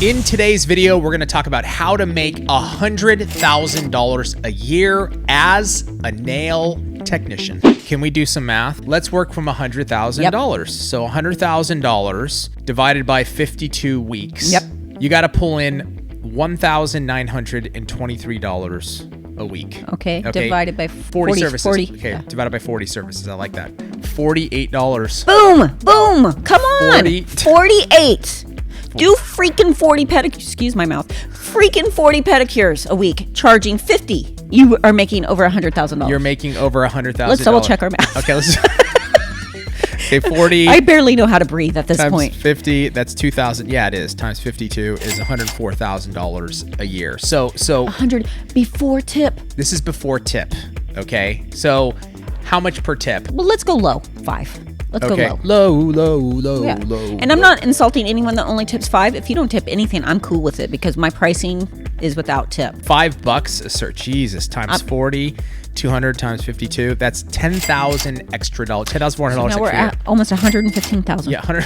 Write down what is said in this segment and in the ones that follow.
In today's video, we're going to talk about how to make $100,000 a year as a nail technician. Can we do some math? Let's work from $100,000. Yep. So $100,000 divided by 52 weeks. Yep. You got to pull in $1,923 a week. Okay. Divided by 40 services. 40. Okay, Yeah. divided by 40 services. I like that. $48. Boom. Come on. 48. Do freaking 40 pedicures. Excuse my mouth. Freaking 40 pedicures a week, charging 50. You are making over $100,000. You're making over $100,000. Let's double check our math. Okay, let's. Okay, 40. I barely know how to breathe at this times point. 50. That's 2,000. Yeah, it is. Times 52 is $104,000 a year. So 100 before tip. this is before tip. Okay, so how much per tip? Well, let's go low. 5. Let's Okay, go low. low. Yeah. And I'm not insulting anyone that only tips 5. If you don't tip anything, I'm cool with it because my pricing is without tip. $5 a search. Jesus, times 40, 200 times 52. That's $10,000 extra dollars. $10,400 Now we're extra. at almost 115,000. Yeah, 100.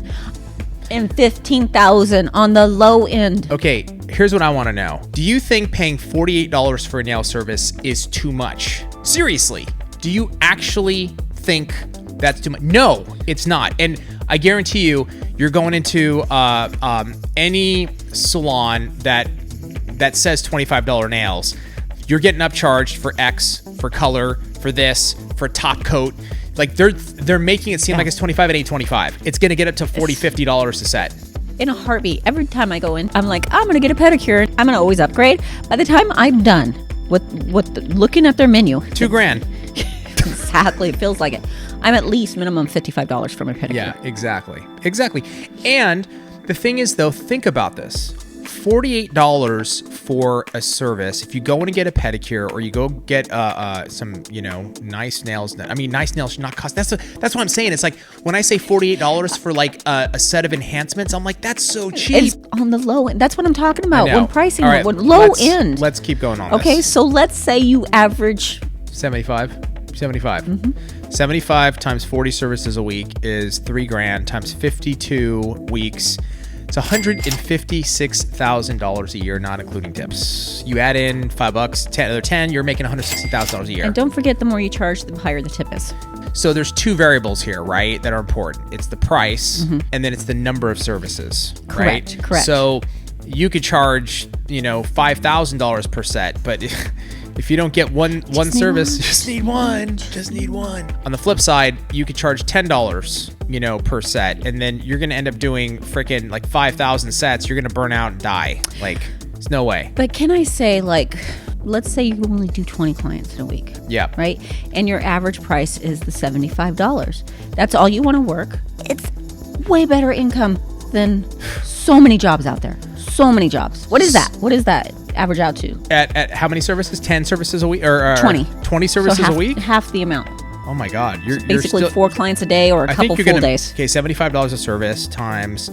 115,000 on the low end. Okay, here's what I want to know. Do you think paying $48 for a nail service is too much? Seriously, do you actually think that's too much? No, it's not. And I guarantee you're going into any salon that says $25 nails. You're getting upcharged for X, for color, for this, for top coat. Like they're making it seem like it's $25. It ain't $25. It's gonna get up to $40, $50 a set. In a heartbeat. Every time I go in, I'm like, I'm gonna get a pedicure. I'm gonna always upgrade. By the time I'm done with looking at their menu, $2,000. exactly, it feels like it. I'm at least minimum $55 for my pedicure. Yeah, exactly. And the thing is, though, think about this. $48 for a service. If you go in and get a pedicure, or you go get some, nice nails. I mean, nice nails should not cost. That's what I'm saying. It's like when I say $48 for like a set of enhancements, I'm like, that's so cheap. It's on the low end. That's what I'm talking about. I know. When pricing, All right, when low end. Let's keep going on. Okay, this. so let's say you average 75. Mm-hmm. 75 times 40 services a week is $3,000 times 52 weeks. It's $156,000 a year, not including tips. You add in $5, another 10, you're making $160,000 a year. And don't forget, the more you charge, the higher the tip is. So there's two variables here, right, that are important. It's the price, and then it's the number of services, right? Correct. So you could charge, $5,000 per set, but if you don't get one service, just need one. On the flip side, you could charge $10, per set, and then you're gonna end up doing freaking like 5,000 sets. You're gonna burn out and die. Like, there's no way. But can I say, like, let's say you only do 20 clients in a week. Yeah. Right? And your average price is the $75. That's all you want to work. It's way better income than so many jobs out there. So many jobs. What is that? What does that average out to? At how many services? 10 services a week? Or 20. 20 services a week? Half the amount. Oh my God. You're Basically still, 4 clients a day or a couple full days. Okay, $75 a service times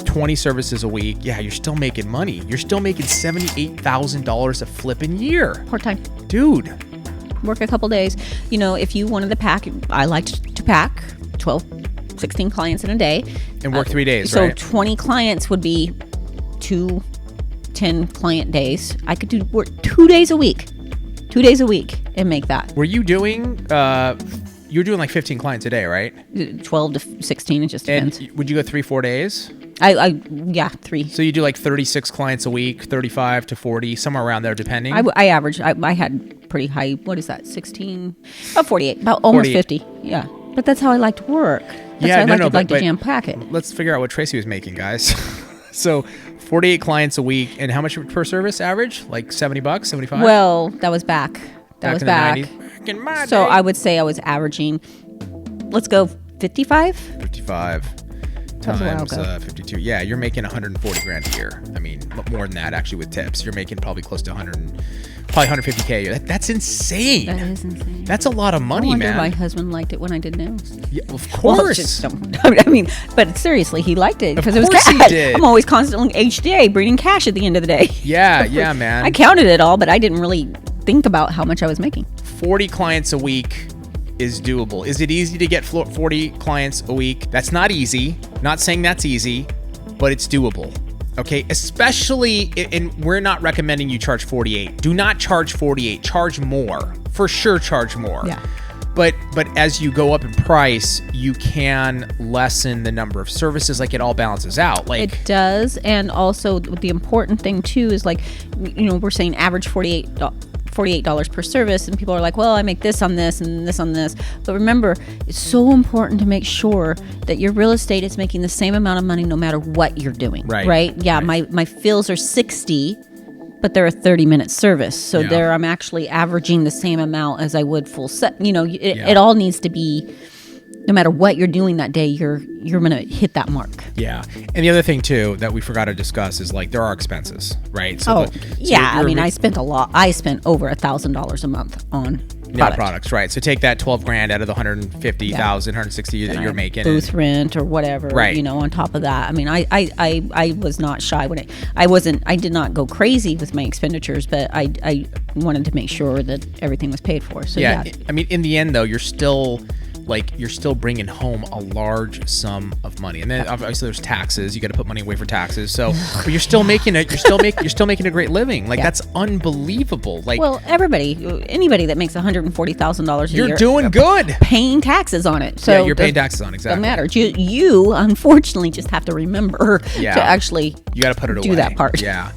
20 services a week. Yeah, you're still making money. You're still making $78,000 a flipping year. Part-time. Dude. Work a couple days. If you wanted to pack, I liked to pack 12, 16 clients in a day. And work 3 days, so right? 20 clients would be 2 10 client days. I could work 2 days a week. 2 days a week and make that. Were you doing, you were doing like 15 clients a day, right? 12 to 16, it just depends. And would you go 3-4 days? Yeah, 3. So you do like 36 clients a week, 35 to 40, somewhere around there, depending? I averaged, I had pretty high, what is that, 16? About 48, about almost 50. Yeah. But that's how I like to work. That's how I like to jam pack it. Let's figure out what Tracey was making, guys. So 48 clients a week, and how much per service average? Like $70, 75? Well, that was back. Back in my So day. I would say I was averaging, let's go 55? 55 That was a while times ago. 52. Yeah, you're making $140,000 a year. I mean, more than that actually with tips. You're making probably close to probably $150K a year. That's insane. That is insane. That's a lot of money, I wonder man. my husband liked it when I did nails. Yeah, of Well, course. but seriously, he liked it because it was course he cash. did. I'm always constantly HDA, bringing cash at the end of the day. Yeah, man. I counted it all, but I didn't really think about how much I was making. 40 clients a week is doable. Is it easy to get 40 clients a week? That's not easy. Not saying that's easy, but it's doable. Okay, especially, and we're not recommending you charge 48. Do not charge 48. Charge more. For sure, charge more. Yeah. But as you go up in price, you can lessen the number of services. Like, it all balances out. Like, it does. And also the important thing too is, like, we're saying average $48 per service, and people are like, well, I make this on this and this on this. But remember, it's so important to make sure that your real estate is making the same amount of money no matter what you're doing. Right? Yeah, right. My fills are 60, but they're a 30-minute service. So there I'm actually averaging the same amount as I would full set. It all needs to be, no matter what you're doing that day, you're going to hit that mark. Yeah. And the other thing too that we forgot to discuss is, like, there are expenses, right? So I spent a lot. I spent over $1,000 a month on products, right? So take that 12 grand out of the 150,000, 160 that you're making. Booth rent or whatever, right? On top of that. I mean, I was not shy when I did not go crazy with my expenditures, but I wanted to make sure that everything was paid for. So yeah. I mean, in the end though, you're still bringing home a large sum of money, and then obviously there's taxes. You got to put money away for taxes. So, but you're still making a great living. Like, that's unbelievable. Like, well, anybody that makes $140,000 a year, you're doing good, paying taxes on it. So you're paying taxes on it. Exactly. Doesn't matter. You unfortunately just have to remember to actually you got to put it away. Do that part. Yeah.